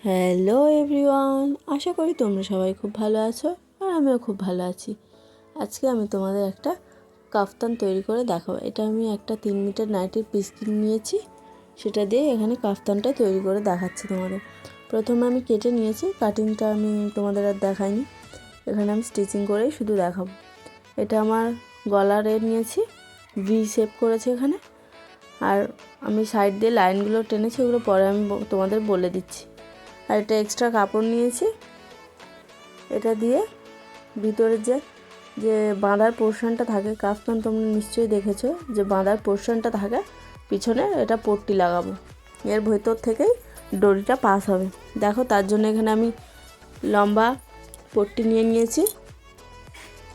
Hello everyone, আশা করি তোমরা সবাই খুব ভালো আছো আর আমিও খুব ভালো আছি। আজকে আমি তোমাদের একটা কাফতান তৈরি করে দেখাবো। এটা আমি একটা 3 মিটার নাইটির পিস নিয়েছি, সেটা দিয়ে এখানে কাফতানটা তৈরি করে দেখাচ্ছি তোমাদের। প্রথমে আমি কেটে নিয়েছি, কাটিংটা আমি তোমাদের আর দেখাইনি, এখানে আমি স্টিচিং করেই শুধু দেখাবো। এটা আমার গলার এর নিয়েছি, ভি শেপ করেছি এখানে, আর আমি সাইড দিয়ে লাইনগুলো টেনেছি, ওগুলো পরে আমি তোমাদের বলে দিচ্ছি। আর এটা এক্সট্রা কাপড় নিয়েছি, এটা দিয়ে ভিতরে যে বাঁধার পোর্শনটা থাকে, কাফতান তোমরা নিশ্চয়ই দেখেছো যে বাঁধার পোর্শনটা থাকে পিছনে, এটা পট্টি লাগাবো, এর ভেতর থেকেই দড়িটা পাস হবে। দেখো, তার জন্য এখানে আমি লম্বা পট্টি নিয়ে নিয়েছি।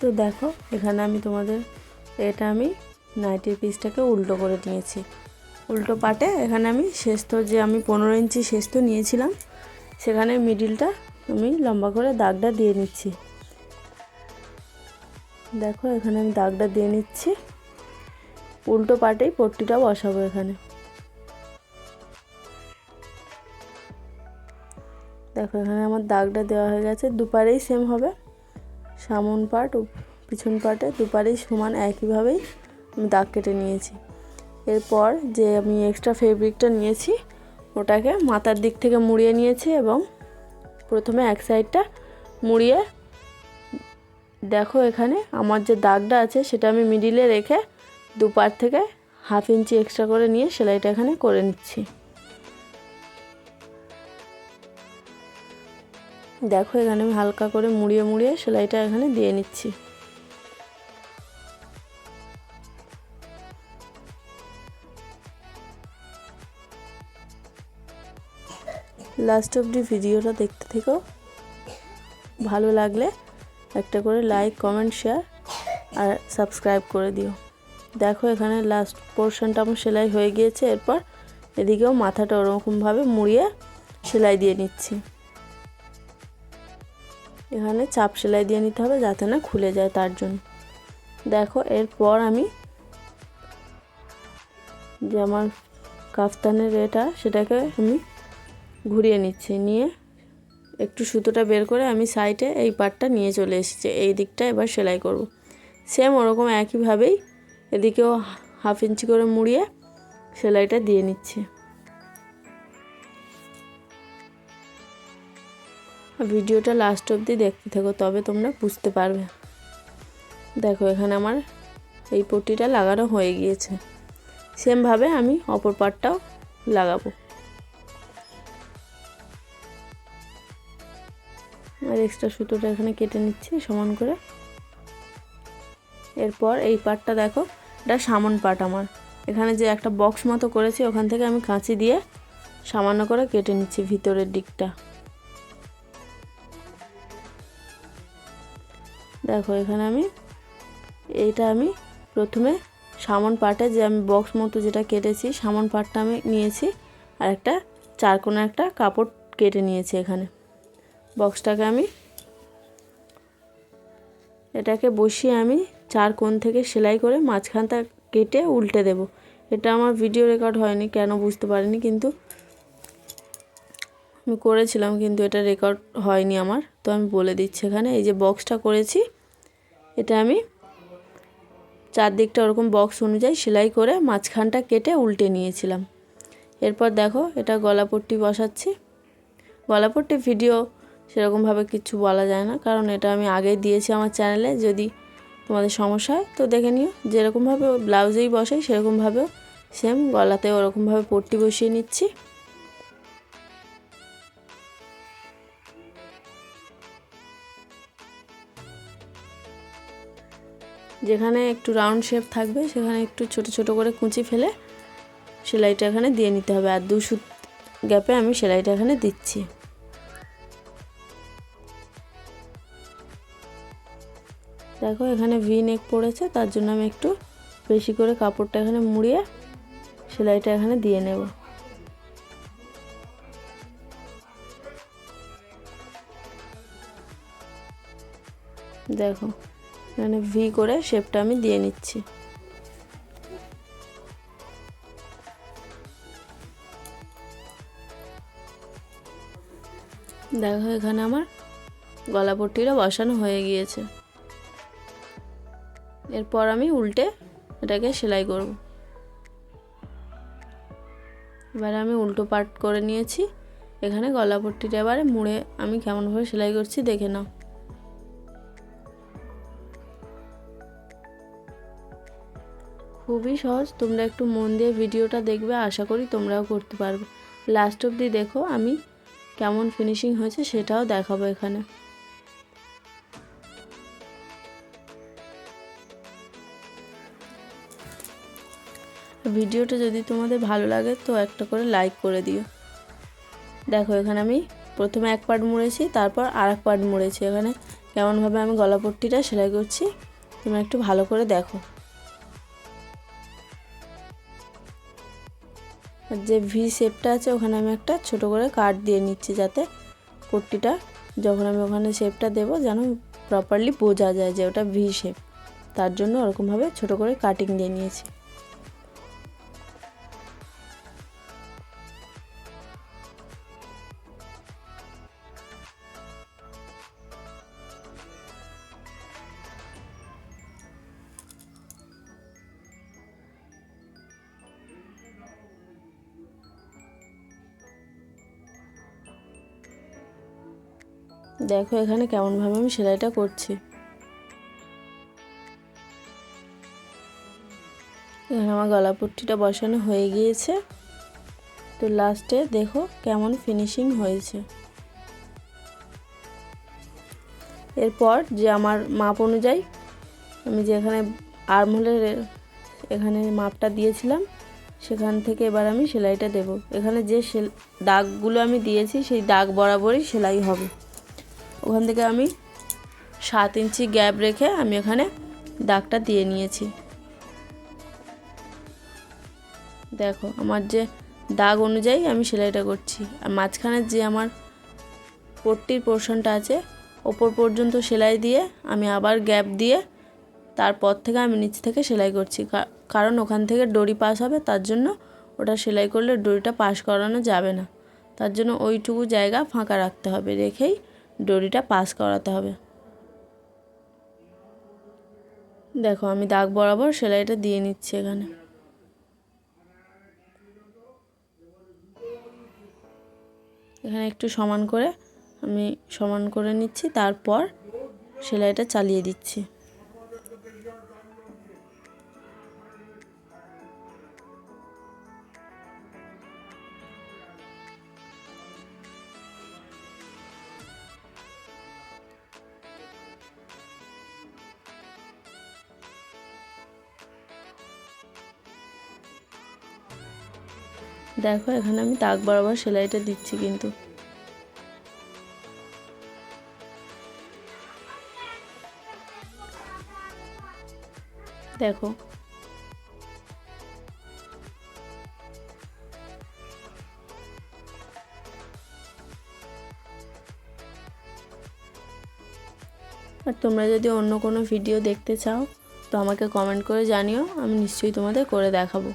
তো দেখো, এখানে আমি তোমাদের এটা আমি নাইটির পিসটাকে উল্টো করে নিয়েছি। উল্টো পাটে এখানে আমি শেষত যে আমি 15 ইঞ্চি শেষত নিয়েছিলাম, সেখানে মিডিলটা আমি লম্বা করে দাগটা দিয়ে নিচ্ছি। দেখো, এখানে আমি দাগটা দিয়ে নিচ্ছি, উল্টো পাটেই পট্টিটা বসাবো এখানে। দেখো, এখানে আমার দাগটা দেওয়া হয়ে গেছে, দুপারেই সেম হবে, সামন পাট ও পিছন পাটে দুপারেই সমান একইভাবেই আমি দাগ কেটে নিয়েছি। এরপর যে আমি এক্সট্রা ফেব্রিকটা নিয়েছি, ওটাকে মাথার দিক থেকে মুড়িয়ে নিয়েছি এবং প্রথমে এক সাইডটা মুড়িয়ে, দেখো এখানে আমার যে দাগটা আছে সেটা আমি মিডিলে রেখে দুপার থেকে 1/2 ইঞ্চি এক্সট্রা করে নিয়ে সেলাইটা এখানে করে নিচ্ছি। দেখো, এখানে আমি হালকা করে মুড়িয়ে মুড়িয়ে সেলাইটা এখানে দিয়ে নিচ্ছি। লাস্ট অবধি ভিডিওটা দেখতে থেকো, ভালো লাগলে একটা করে লাইক, কমেন্ট, শেয়ার আর সাবস্ক্রাইব করে দিও। দেখো, এখানে লাস্ট পোর্শনটা আমার সেলাই হয়ে গিয়েছে। এরপর এদিকেও মাথাটা ওরকমভাবে মুড়িয়ে সেলাই দিয়ে নিচ্ছি। এখানে চাপ সেলাই দিয়ে নিতে হবে যাতে না খুলে যায়, তার জন্য। দেখো, এরপর আমি যে আমার কাফতানের এটা সেটাকে আমি ঘুরিয়ে নিচ্ছি, নিয়ে একটু সুতোটা বের করে আমি সাইডে এই পার্টটা নিয়ে চলে এসেছি, এই দিকটা এবার সেলাই করব। সেম ওরকম একইভাবেই এদিকেও 1/2 ইঞ্চি করে মুড়িয়ে সেলাইটা দিয়ে নিচ্ছি। ভিডিওটা লাস্ট অবধি দেখতে থাকো, তবে তোমরা বুঝতে পারবে। দেখো, এখানে আমার এই পট্টিটা লাগানো হয়ে গিয়েছে, সেমভাবে আমি অপর পার্টটাও লাগাবো। আর এক্সট্রা সুতোটা এখানে কেটে নিচ্ছি সমান করে। এরপর এই পার্টটা দেখো, এটা সামন পার্ট আমার, এখানে যে একটা বক্স মতো করেছি ওখান থেকে আমি কাঁচি দিয়ে সামান্য করে কেটে নিচ্ছি ভিতরের দিকটা। দেখো, এখানে আমি প্রথমে সামন পার্টে যে আমি বক্স মতো যেটা কেটেছি, সামন পার্টটা আমি নিয়েছি আর একটা চারকোনা একটা কাপড় কেটে নিয়েছি। এখানে বক্সটাকে আমি এটাকে বসিয়ে আমি 4 কোণ থেকে সেলাই করে মাঝখানটা কেটে উল্টে দেব। এটা আমার ভিডিও রেকর্ড হয়নি, কেন বুঝতে পারিনি, কিন্তু আমি করেছিলাম, কিন্তু এটা রেকর্ড হয়নি আমার, তো আমি বলে দিচ্ছি। এখানে এই যে বক্সটা করেছি, এটা আমি চারদিকটা ওরকম বক্স অনুযায়ী সেলাই করে মাঝখানটা কেটে উল্টে নিয়েছিলাম। এরপর দেখো, এটা গলাপট্টি বসাচ্ছি। গলাপট্টি ভিডিও সেরকমভাবে কিছু বলা যায় না, কারণ এটা আমি আগেই দিয়েছি আমার চ্যানেলে। যদি তোমাদের সমস্যা হয় তো দেখে নিও। যেরকমভাবে ব্লাউজেই বসাই সেরকমভাবেও সেম গলাতে ওরকমভাবে পট্টি বসিয়ে নিচ্ছি। যেখানে একটু রাউন্ড শেপ থাকবে সেখানে একটু ছোট ছোট করে কুঁচি ফেলে সেলাইটা এখানে দিয়ে নিতে হবে। আর 2 সুত গ্যাপে আমি সেলাইটা এখানে দিচ্ছি। দেখো, এখানে ভি নেক পড়েছে, তার জন্য আমি একটু বেশি করে কাপড়টা এখানে মুড়িয়ে সেলাইটা এখানে দিয়ে নেব। দেখো, এখানে ভি করে শেপটা আমি দিয়ে নিচ্ছি। দেখো এখানে আমার গলা পট্টিটা বসানো হয়ে গিয়েছে। এরপর আমি উল্টে এটাকে সেলাই করব। এবারে আমি উল্টো পাট করে নিয়েছি। এখানে গলা পট্টিটা এবারে মুড়ে আমি কেমনভাবে সেলাই করছি দেখে নাও। খুবই সহজ, তোমরা একটু মন দিয়ে ভিডিওটা দেখবে, আশা করি তোমরাও করতে পারবে। লাস্ট অবধি দেখো, আমি কেমন ফিনিশিং হয়েছে সেটাও দেখাবো এখানে। ভিডিওটা যদি তোমাদের ভালো লাগে তো একটা করে লাইক করে দিও। দেখো এখানে আমি প্রথমে এক পার্ট মুড়েছি, তারপর আর এক পার্ট মুড়েছি। এখানে কেমনভাবে আমি গলা পট্টিটা সেলাই করছি তোমরা একটু ভালো করে দেখো। আর যে ভি শেপটা আছে ওখানে আমি একটা ছোট করে কাট দিয়ে নিচ্ছি, যাতে পট্টিটা যখন আমি ওখানে শেপটা দেবো যেন প্রপারলি বোঝা যায় যে ওটা ভি শেপ। তার জন্য ওরকমভাবে ছোট করে কাটিং দিয়ে নিয়েছি। দেখো এখানে কেমনভাবে আমি সেলাইটা করছি। এখানে আমার গলা পট্টিটা বসানো হয়ে গিয়েছে। তো লাস্টে দেখো কেমন ফিনিশিং হয়েছে। এরপর যে আমার মাপ অনুযায়ী আমি যে এখানে আর্মহোলের এখানে মাপটা দিয়েছিলাম সেখান থেকে এবার আমি সেলাইটা দেব। এখানে যে দাগগুলো আমি দিয়েছি সেই দাগ বরাবরই সেলাই হবে। ওখান থেকে আমি 7 ইঞ্চি গ্যাপ রেখে আমি এখানে দাগটা দিয়ে নিয়েছি। দেখো আমার যে দাগ অনুযায়ী আমি সেলাইটা করছি। আর মাঝখানের যে আমার পট্টির পোর্শনটা আছে ওপর পর্যন্ত সেলাই দিয়ে আমি আবার গ্যাপ দিয়ে তারপর থেকে আমি নিচ থেকে সেলাই করছি, কারণ ওখান থেকে ডরি পাস হবে। তার জন্য ওটা সেলাই করলে ডরিটা পাস করানো যাবে না। তার জন্য ওইটুকু জায়গা ফাঁকা রাখতে হবে, রেখেই ডরিটা পাস করাতে হবে। দেখো আমি দাগ বরাবর সেলাইটা দিয়ে নিচ্ছি। এখানে একটু সমান করে আমি সমান করে নিচ্ছি, তারপর সেলাইটা চালিয়ে দিচ্ছি। দেখো এখানে আমি দাগ বরাবর সেলাইটা দিচ্ছি কিন্তু। দেখো আর তোমরা যদি অন্য কোনো ভিডিও দেখতে চাও তো আমাকে কমেন্ট করে জানিও, আমি নিশ্চয়ই তোমাদের করে দেখাবো।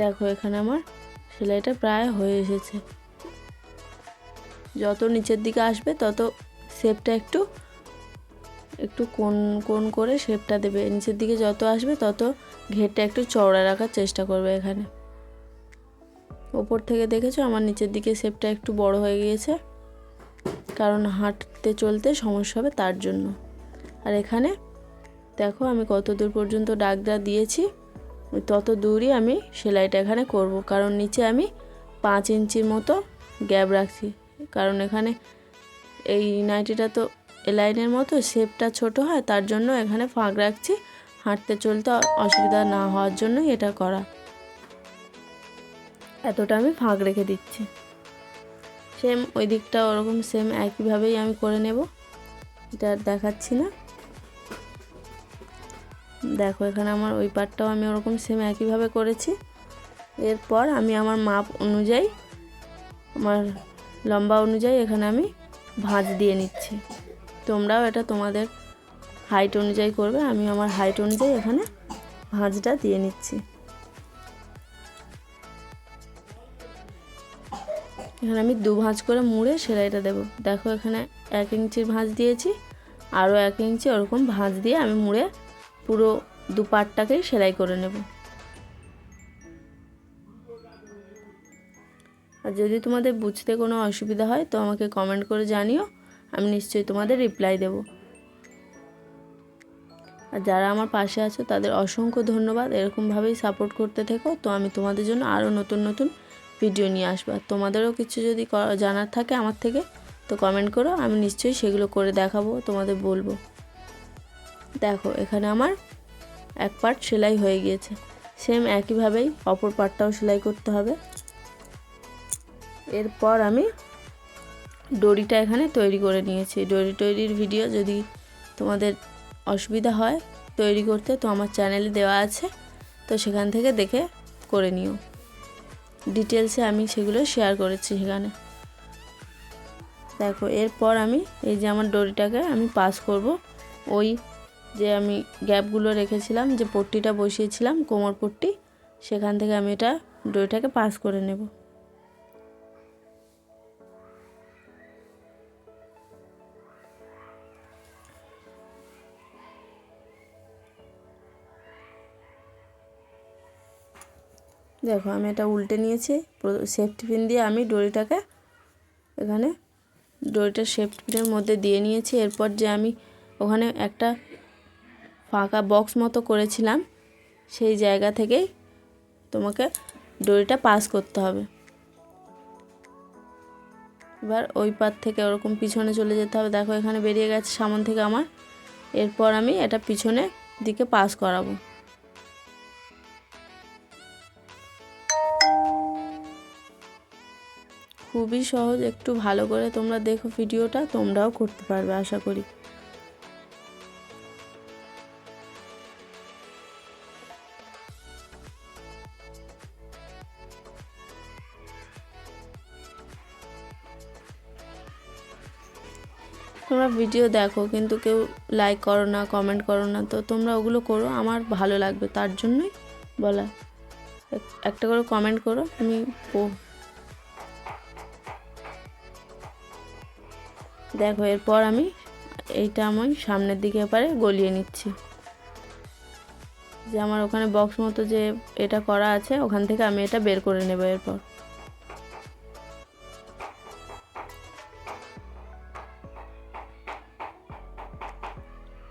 দেখো এখানে আমার সেলাইটা প্রায় হয়ে এসেছে। যত নিচের দিকে আসবে তত শেপটা একটু কোণ কোণ করে শেপটা দেবে। নিচের দিকে যত আসবে তত ঘেরটা একটু চওড়া রাখার চেষ্টা করবে। এখানে ওপর থেকে দেখেছো আমার নিচের দিকে শেপটা একটু বড় হয়ে গিয়েছে, কারণ হাঁটতে চলতে সমস্যা হবে তার জন্য। আর এখানে দেখো আমি কত দূর পর্যন্ত দাগটা দিয়েছি, তত দূরই আমি সেলাইটা এখানে করব, কারণ নিচে আমি 5 ইঞ্চির মতো গ্যাপ রাখছি। কারণ এখানে এই নাইটিটা তো এলাইনের মতো শেপটা ছোট হয়, তার জন্য এখানে ফাঁক রাখছি, হাঁটতে চলতে অসুবিধা না হওয়ার জন্যই এটা করা। এতটা আমি ফাঁক রেখে দিচ্ছি। সেম ওই দিকটা ওরকম সেম একইভাবেই আমি করে নেব, এটা আর দেখাচ্ছি না। দেখো এখানে আমার ওই পাটটাও আমি ওরকম সেম একইভাবে করেছি। এরপর আমি আমার মাপ অনুযায়ী, আমার লম্বা অনুযায়ী এখানে আমি ভাঁজ দিয়ে নিচ্ছি। তোমরাও এটা তোমাদের হাইট অনুযায়ী করবে। আমি আমার হাইট অনুযায়ী এখানে ভাঁজটা দিয়ে নিচ্ছি। এখানে আমি 2 ভাঁজ করে মুড়ে সেলাইটা দেব। দেখো এখানে 1 ইঞ্চির ভাঁজ দিয়েছি, আরও 1 ইঞ্চি ওরকম ভাঁজ দিয়ে আমি মুড়ে পুরো 2 পাটটাকেই সেলাই করে নেব। আর যদি তোমাদের বুঝতে কোনো অসুবিধা হয় তো আমাকে কমেন্ট করে জানিও, আমি নিশ্চয়ই তোমাদের রিপ্লাই দেব। আর যারা আমার পাশে আছো তাদের অসংখ্য ধন্যবাদ। এরকমভাবেই সাপোর্ট করতে থেকো, তো আমি তোমাদের জন্য আরও নতুন নতুন ভিডিও নিয়ে আসবো। আর তোমাদেরও কিছু যদি জানার থাকে আমার থেকে তো কমেন্ট করো, আমি নিশ্চয়ই সেগুলো করে দেখাবো, তোমাদের বলবো। দেখো এখানে আমার এক পার্ট সেলাই হয়ে গিয়েছে, সেম একইভাবেই অপর পার্টটাও সেলাই করতে হবে। এরপর আমি দড়িটা এখানে তৈরি করে নিয়েছি। দড়ি তৈরির ভিডিও যদি তোমাদের অসুবিধা হয় তৈরি করতে তো আমার চ্যানেলে দেওয়া আছে, তো সেখান থেকে দেখে করে নিও। ডিটেলসে আমি সেগুলো শেয়ার করেছি সেখানে। দেখো এরপর আমি এই যে আমার দড়িটাকে আমি পাস করব, ওই যে আমি গ্যাপগুলো রেখেছিলাম, যে পট্টিটা বসিয়েছিলাম কোমর পট্টি, সেখান থেকে আমি এটা দড়িটাকে পাস করে নেব। দেখো আমি এটা উল্টে নিয়েছি, সেফটি পিন দিয়ে আমি দড়িটাকে এখানে দড়িটার সেফটি পিনের মধ্যে দিয়ে নিয়েছি। এরপর যে আমি ওখানে একটা ফাঁকা বক্স মতো করেছিলাম সেই জায়গা থেকেই তোমাকে দড়িটা পাস করতে হবে। এবার ওই পার থেকে ওরকম পিছনে চলে যেতে হবে। দেখো এখানে বেরিয়ে গেছে সামন থেকে আমার। এরপর আমি এটা পিছনে দিকে পাস করাবো। খুবই সহজ, একটু ভালো করে তোমরা দেখো ভিডিওটা, তোমরাও করতে পারবে আশা করি। তোমরা ভিডিও দেখো কিন্তু কেউ লাইক করো না, কমেন্ট করো না, তো তোমরা ওগুলো করো, আমার ভালো লাগবে, তার জন্যই বলা। একটা করে কমেন্ট করো, আমি দেখো এরপর আমি এইটা আমি সামনের দিকে এবারে গলিয়ে নিচ্ছি। যে আমার ওখানে বক্স মতো যে এটা করা আছে ওখান থেকে আমি এটা বের করে নেব। এরপর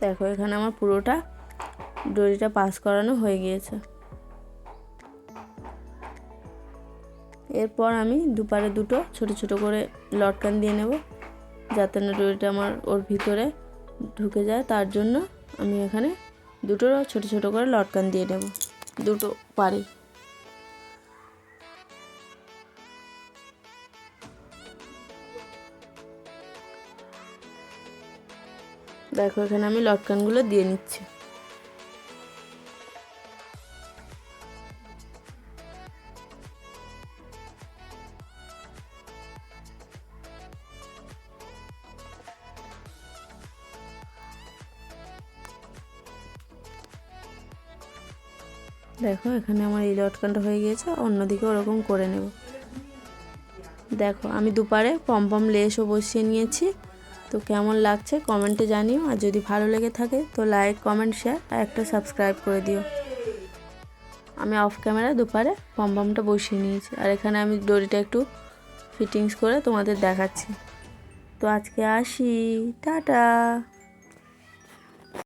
দেখো এখানে আমার পুরোটা দড়িটা পাস করানো হয়ে গিয়েছে। এরপর আমি দুপারে দুটো ছোট ছোট করে লটকান দিয়ে নেব, যাতে না দড়িটা আমার ওর ভিতরে ঢুকে যায়, তার জন্য আমি এখানে দুটো ছোট ছোট করে লটকান দিয়ে নেব দুটো পারে। দেখো এখানে আমি লটকানগুলো দিয়ে নিচ্ছি। দেখো এখানে আমার এই লটকানটা হয়ে গিয়েছে, অন্যদিকে ওরকম করে নেব। দেখো আমি দুপারে পম লেসও বসিয়ে নিয়েছি, তো কেমন লাগছে কমেন্টে জানিও। আর যদি ভালো লেগে থাকে তো লাইক, কমেন্ট, শেয়ার আর একটা সাবস্ক্রাইব করে দিও। আমি অফ ক্যামেরা দুপারে পমটা বসিয়ে নিয়েছি, আর এখানে আমি দড়িটা একটু ফিটিংস করে তোমাদের দেখাচ্ছি। তো আজকে আসি, টাটা।